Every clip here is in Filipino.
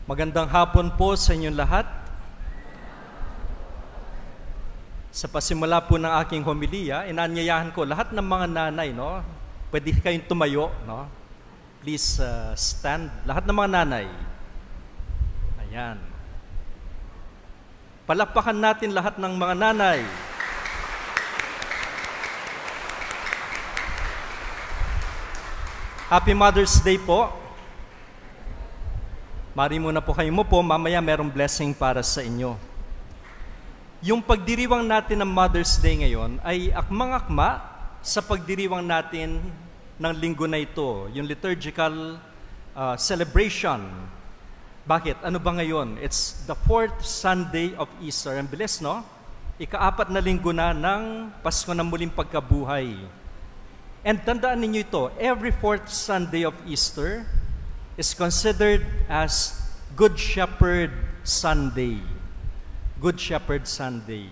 Magandang hapon po sa inyong lahat. Sa pasimula po ng aking homilya, inaanyayahan ko lahat ng mga nanay, no? Pwede kayong tumayo, no? Please stand. Lahat ng mga nanay. Ayan. Palakpakan natin lahat ng mga nanay. Happy Mother's Day po. Mari muna po kayo mo po, mamaya merong blessing para sa inyo. Yung pagdiriwang natin ng Mother's Day ngayon ay akmang-akma sa pagdiriwang natin ng linggo na ito, yung liturgical celebration. Bakit? Ano ba ngayon? It's the 4th Sunday of Easter. Ang bilis, no? Ika-4 na linggo na ng Pasko ng Muling Pagkabuhay. And tandaan ninyo ito, every 4th Sunday of Easter is considered as Good Shepherd Sunday. Good Shepherd Sunday.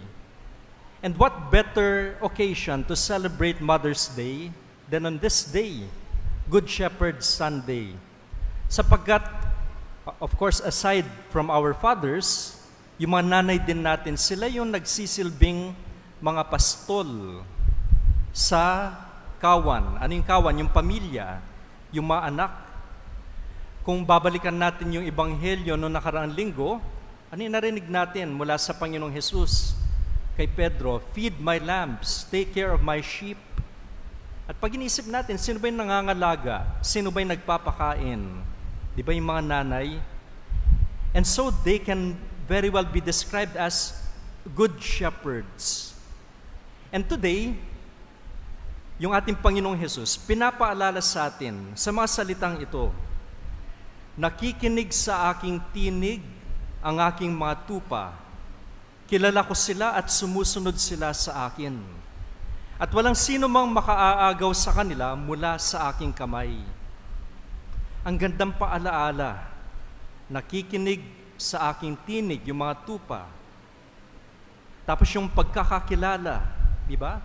And what better occasion to celebrate Mother's Day than on this day, Good Shepherd Sunday? Sapagkat, of course, aside from our fathers, yung mga nanay din natin, sila yung nagsisilbing mga pastol sa kawan. Ano yung kawan? Yung pamilya, yung mga anak. Kung babalikan natin yung ebanghelyo noong nakaraang linggo, ano yung narinig natin mula sa Panginoong Jesus kay Pedro? Feed my lambs, take care of my sheep. At pag inisip natin, sino ba yung nangangalaga? Sino ba yung nagpapakain? Di ba yung mga nanay? And so they can very well be described as good shepherds. And today, yung ating Panginoong Jesus, pinapaalala sa atin sa mga salitang ito, nakikinig sa aking tinig ang aking mga tupa. Kilala ko sila at sumusunod sila sa akin. At walang sino mang makaaagaw sa kanila mula sa aking kamay. Ang gandang paalaala, nakikinig sa aking tinig yung mga tupa. Tapos yung pagkakakilala, di ba?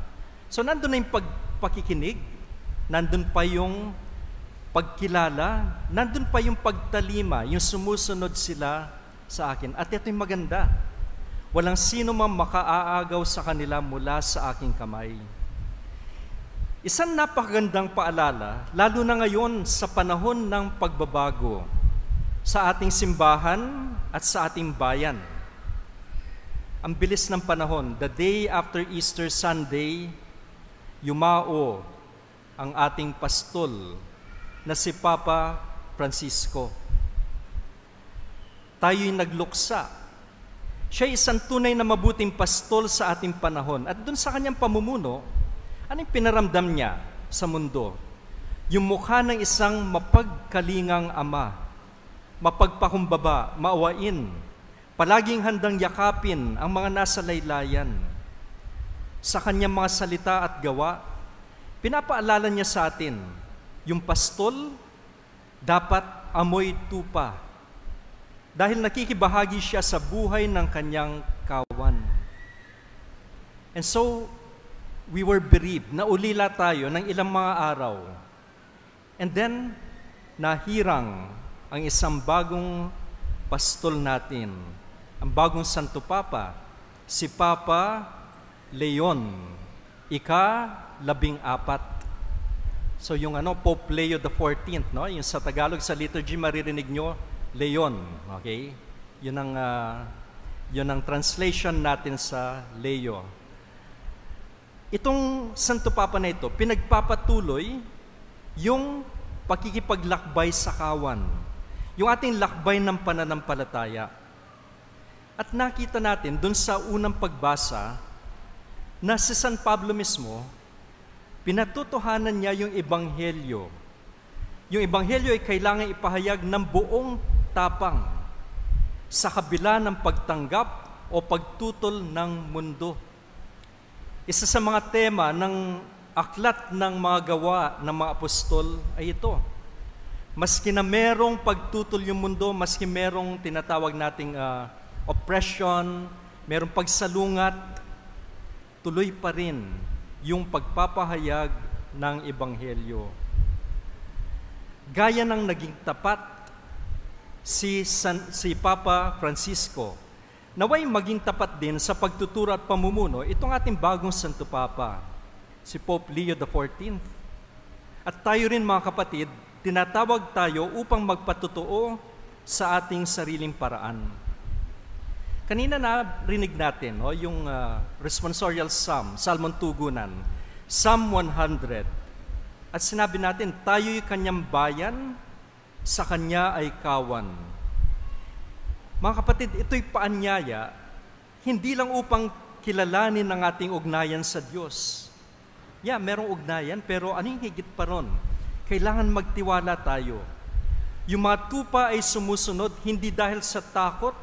So nandun na yung pagpakikinig, nandun pa yung pagkilala, nandun pa yung pagtalima, yung sumusunod sila sa akin. At ito yung maganda. Walang sino mang makaaagaw sa kanila mula sa aking kamay. Isang napakagandang paalala, lalo na ngayon sa panahon ng pagbabago sa ating simbahan at sa ating bayan. Ang bilis ng panahon, the day after Easter Sunday, yumao ang ating pastol na si Papa Francisco. Tayo'y nagluksa. Siya isang tunay na mabuting pastol sa ating panahon. At dun sa kanyang pamumuno, anong pinaramdam niya sa mundo? Yung mukha ng isang mapagkalingang ama, mapagpakumbaba, maawain, palaging handang yakapin ang mga nasa laylayan. Sa kanyang mga salita at gawa, pinapaalala niya sa atin, yung pastol dapat amoy tupa dahil nakikibahagi siya sa buhay ng kanyang kawan. And so, we were bereaved. Naulila tayo ng ilang mga araw. And then, nahirang ang isang bagong pastol natin, ang bagong Santo Papa, si Papa Leon, ika-14. So yung Pope Leo the 14th, no? Yung sa Tagalog sa liturgy maririnig nyo, Leon, okay? Yun ang translation natin sa Leo. Itong Santo Papa na ito, pinagpapatuloy yung pakikipaglakbay sa kawan, yung ating lakbay ng pananampalataya. At nakita natin dun sa unang pagbasa na si San Pablo mismo, pinatutuhanan niya yung ebanghelyo. Yung ebanghelyo ay kailangan ipahayag ng buong tapang sa kabila ng pagtanggap o pagtutol ng mundo. Isa sa mga tema ng aklat ng mga gawa ng mga apostol ay ito. Maski na merong pagtutol yung mundo, maski merong tinatawag nating oppression, merong pagsalungat, tuloy pa rin yung pagpapahayag ng ebanghelyo. Gaya ng naging tapat si Papa Francisco, naway maging tapat din sa pagtuturo at pamumuno itong ating bagong Santo Papa, si Pope Leo XIV. At tayo rin mga kapatid, tinatawag tayo upang magpatotoo sa ating sariling paraan. Kanina narinig natin yung responsorial psalm, Salmon Tugunan, Psalm 100. At sinabi natin, tayo'y kanyang bayan, sa kanya ay kawan. Mga kapatid, ito'y paanyaya, hindi lang upang kilalanin ang ating ugnayan sa Diyos. Merong ugnayan, pero anong higit pa ron? Kailangan magtiwala tayo. Yung mga tupa ay sumusunod hindi dahil sa takot,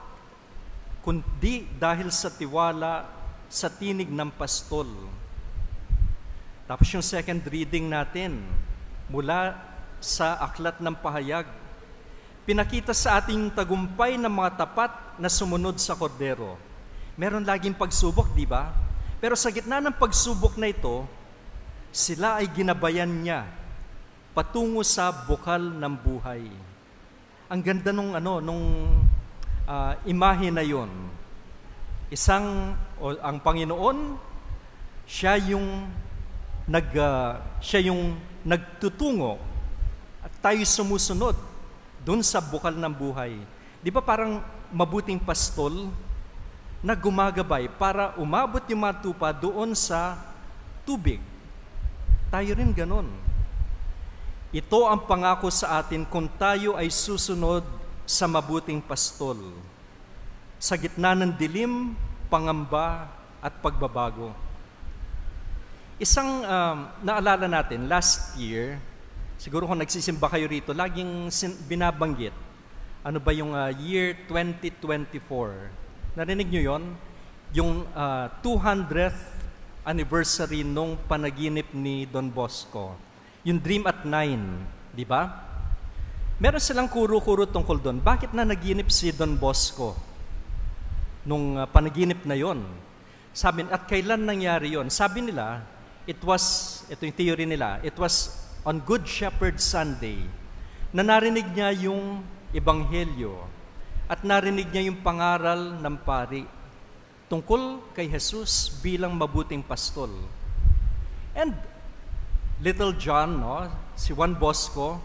kundi dahil sa tiwala sa tinig ng pastol. Tapos yung second reading natin, mula sa Aklat ng Pahayag, pinakita sa ating tagumpay ng mga tapat na sumunod sa kordero. Meron laging pagsubok, di ba? Pero sa gitna ng pagsubok na ito, sila ay ginabayan niya patungo sa bukal ng buhay. Ang ganda nung imahe na yon. Ang Panginoon, siya yung nagtutungo at tayo sumusunod doon sa bukal ng buhay. Di ba parang mabuting pastol na gumagabay para umabot yung mga tupa doon sa tubig? Tayo rin ganon. Ito ang pangako sa atin kung tayo ay susunod sa mabuting pastol, sa gitna ng dilim, pangamba at pagbabago. Isang naalala natin, last year, siguro kung nagsisimba kayo rito, laging binabanggit, ano ba yung year 2024? Narinig nyo yon? Yung 200th anniversary nung panaginip ni Don Bosco. Yung Dream at 9, di ba? Meron silang kuro-kuro tungkol doon. Bakit na naginip si Don Bosco nung panaginip na yon? Sabi, at kailan nangyari yon? Sabi nila, ito yung theory nila, it was on Good Shepherd Sunday na narinig niya yung ebanghelyo at narinig niya yung pangaral ng pari tungkol kay Jesus bilang mabuting pastol. And little John, si Juan Bosco,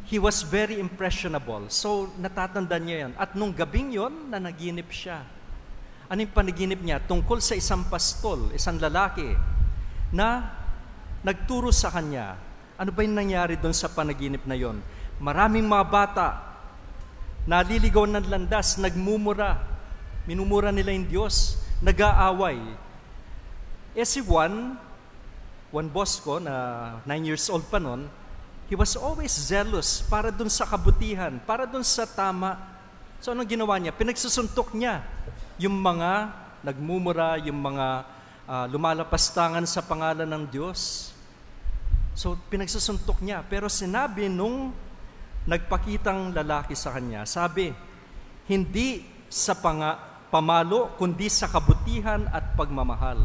he was very impressionable. So natatandaan niya yan. At nung gabing yon, nanaginip siya. Ano yung panaginip niya? Tungkol sa isang pastol, isang lalaki, na nagturo sa kanya. Ano ba yung nangyari doon sa panaginip na yon? Maraming mga bata, naliligaw ng landas, nagmumura, minumura nila yung Diyos, nag-aaway. Si Juan Bosco, na 9 years old pa noon, he was always zealous para doon sa kabutihan, para doon sa tama. So anong ginawa niya? Pinagsusuntok niya yung mga nagmumura, yung mga lumalapastangan sa pangalan ng Diyos. So pinagsusuntok niya. Pero sinabi nung nagpakitang lalaki sa kanya, sabi, hindi sa pamalo, kundi sa kabutihan at pagmamahal.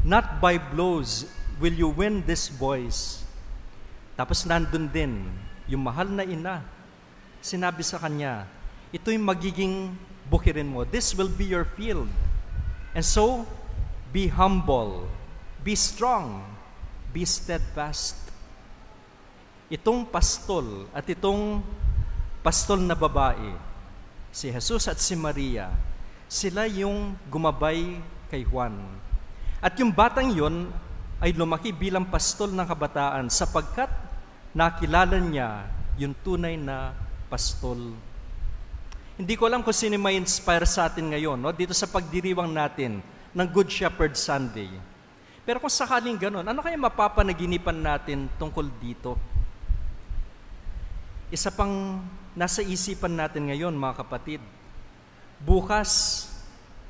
Not by blows will you win these boys. Tapos nandun din, yung mahal na ina, sinabi sa kanya, ito'y magiging bukirin mo. This will be your field. And so, be humble, be strong, be steadfast. Itong pastol at itong pastol na babae, si Jesus at si Maria, sila yung gumabay kay Juan. At yung batang yon ay lumaki bilang pastol ng kabataan sapagkat nakilala niya yung tunay na pastol. Hindi ko alam kung sino may inspire sa atin ngayon, dito sa pagdiriwang natin ng Good Shepherd Sunday. Pero kung sakaling ganun, ano kaya mapapanaginipan natin tungkol dito? Isa pang nasa isipan natin ngayon, mga kapatid, bukas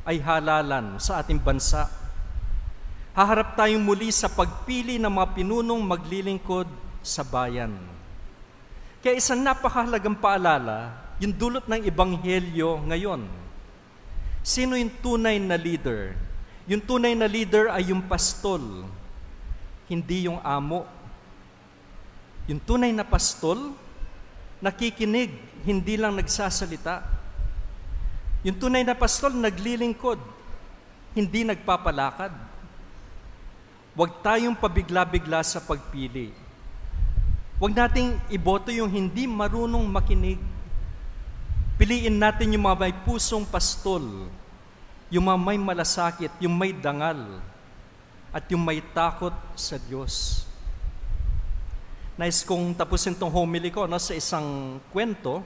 ay halalan sa ating bansa. Haharap tayong muli sa pagpili ng mga pinunong maglilingkod sa bayan. Kaya isang napakahalagang paalala, yung dulot ng ebanghelyo ngayon. Sino yung tunay na leader? Yung tunay na leader ay yung pastol, hindi yung amo. Yung tunay na pastol, nakikinig hindi lang nagsasalita. Yung tunay na pastol, naglilingkod, hindi nagpapalakad. Huwag tayong pabigla-bigla sa pagpili. Huwag nating iboto yung hindi marunong makinig. Piliin natin yung mga may pusong pastol, yung mga may malasakit, yung may dangal, at yung may takot sa Diyos. Nais kong tapusin tong homily ko sa isang kwento.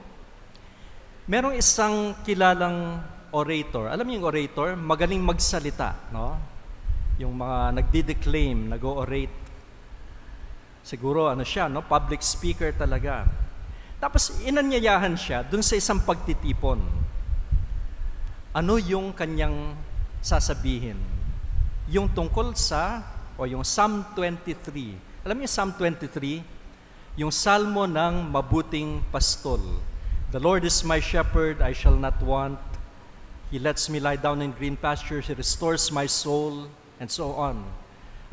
Merong isang kilalang orator. Alam niyo yung orator? Magaling magsalita, no? Yung mga nagdi-declaim, nag-o-orate. Siguro siya, public speaker talaga. Tapos inanyayahan siya dun sa isang pagtitipon. Ano yung kanyang sasabihin? Yung tungkol sa, o yung Psalm 23. Alam niyo Psalm 23? Yung salmo ng mabuting pastol. The Lord is my shepherd, I shall not want. He lets me lie down in green pastures, He restores my soul, and so on.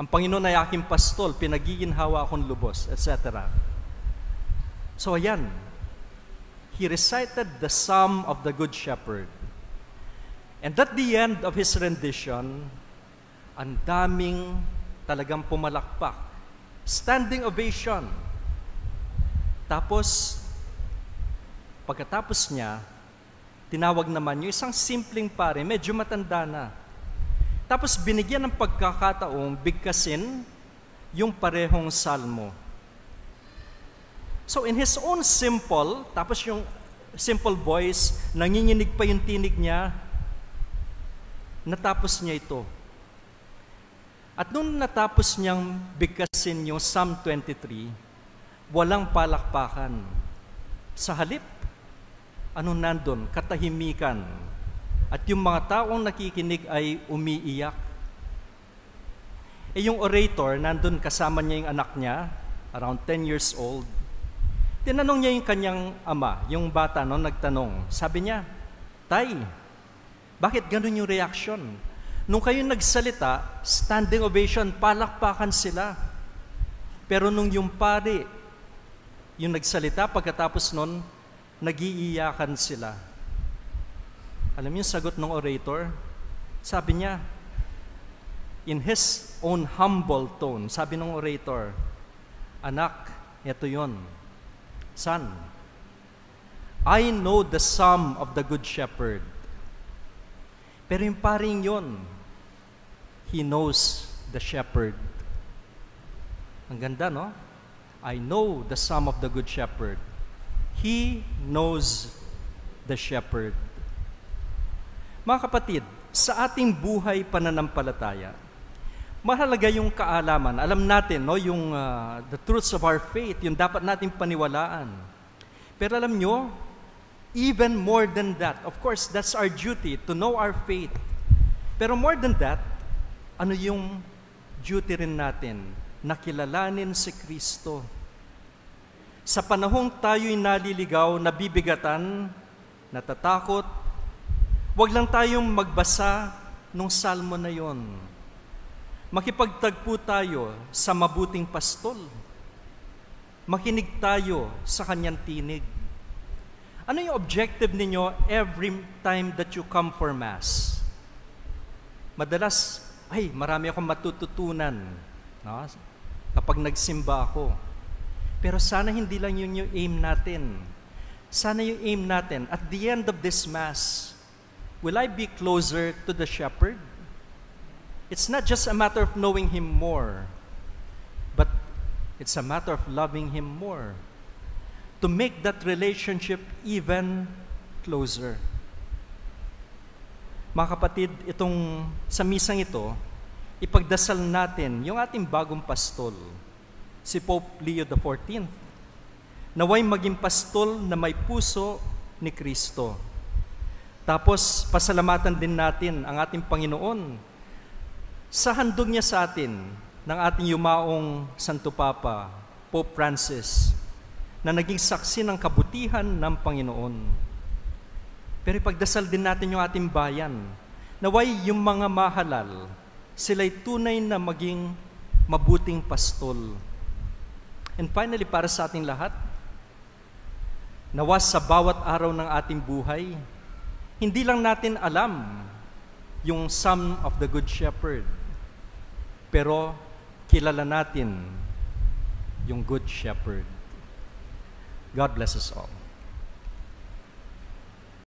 Ang Panginoon ay aking pastol, pinagiginhawa akong lubos, etc. So ayan, he recited the Psalm of the Good Shepherd. And at the end of his rendition, ang daming talagang pumalakpak. Standing ovation. Tapos, pagkatapos niya, tinawag naman yung isang simpleng pare, medyo matanda na. Tapos binigyan ng pagkakataong bigkasin yung parehong salmo. So in his own simple, tapos yung simple voice, nanginginig pa yung tinig niya, natapos niya ito. At nung natapos niyang bigkasin yung Psalm 23, walang palakpakan. Sa halip, nandun? Katahimikan. At yung mga taong nakikinig ay umiiyak. Yung orator, nandun kasama niya yung anak niya, around 10 years old. Tinanong niya yung kanyang ama, yung bata, nagtanong. Sabi niya, Tay, bakit ganun yung reaction? Nung kayo nagsalita, standing ovation, palakpakan sila. Pero nung yung pare, yung nagsalita, pagkatapos nun, nagiiyakan sila. Alam niyo yung sagot ng orator? Sabi niya, in his own humble tone, sabi ng orator, Anak, ito yon. Son, I know the Psalm of the Good Shepherd. Pero yung paring yon, he knows the shepherd. Ang ganda, no? I know the Psalm of the Good Shepherd. He knows the shepherd. Mga kapatid, sa ating buhay pananampalataya, mahalaga yung kaalaman. Alam natin, yung the truths of our faith, yung dapat nating paniwalaan. Pero alam nyo, even more than that, of course, that's our duty, to know our faith. Pero more than that, ano yung duty rin natin? Nakilalanin si Kristo. Sa panahong tayo'y naliligaw, nabibigatan, natatakot, huwag lang tayong magbasa nung salmo na yon. Makipagtagpo tayo sa mabuting pastol. Makinig tayo sa kanyang tinig. Ano yung objective ninyo every time that you come for Mass? Madalas, marami akong matututunan, no? Kapag nagsimba ako. Pero sana hindi lang yun yung aim natin. Sana yung aim natin, at the end of this Mass, will I be closer to the shepherd? It's not just a matter of knowing Him more, but it's a matter of loving Him more. To make that relationship even closer. Mga kapatid, sa misang ito, ipagdasal natin yung ating bagong pastol, si Pope Leo XIV. Naway maging pastol na may puso ni Kristo. Tapos, pasalamatan din natin ang ating Panginoon sa handog niya sa atin ng ating yumaong Santo Papa, Pope Francis, na naging saksi ng kabutihan ng Panginoon. Pero ipagdasal din natin yung ating bayan, naway yung mga mahalal, sila'y tunay na maging mabuting pastol. And finally, para sa ating lahat, Nawa sa bawat araw ng ating buhay, hindi lang natin alam yung Psalm of the Good Shepherd, pero kilala natin yung Good Shepherd. God bless us all.